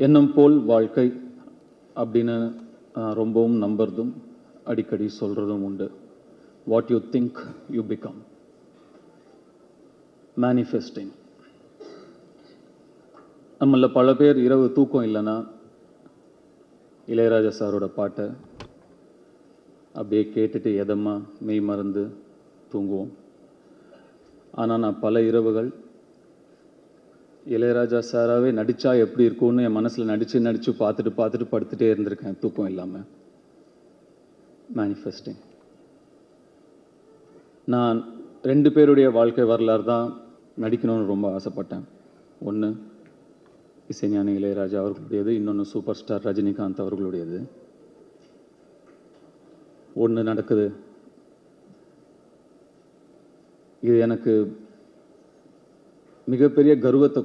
எண்ணம் போல் வாழ்க்கை அப்படின்னு ரொம்பவும் நம்புறதும் அடிக்கடி சொல்கிறதும் உண்டு. What you think you become. Manifesting. நம்மள பல பேர் இரவு தூக்கம் இல்லைன்னா இளையராஜா சாரோட பாட்டை அப்படியே கேட்டுட்டு எதமா மெய் மறந்து தூங்குவோம். ஆனால் நான் பல இரவுகள் இளையராஜா சாராகவே நடித்தா எப்படி இருக்கும்னு என் மனசில் நடித்து பார்த்துட்டு படுத்துகிட்டே இருந்திருக்கேன் தூக்கம் இல்லாமல். மேனிஃபெஸ்டிங். நான் 2 பேருடைய வாழ்க்கை வரலாறு தான் நடிக்கணும்னு ரொம்ப ஆசைப்பட்டேன். ஒன்று இசைஞானி இளையராஜா அவர்களுடையது, இன்னொன்று சூப்பர் ஸ்டார் ரஜினிகாந்த் அவர்களுடையது. ஒன்று நடக்குது. இது எனக்கு மிகப்பெரிய கர்வத்தை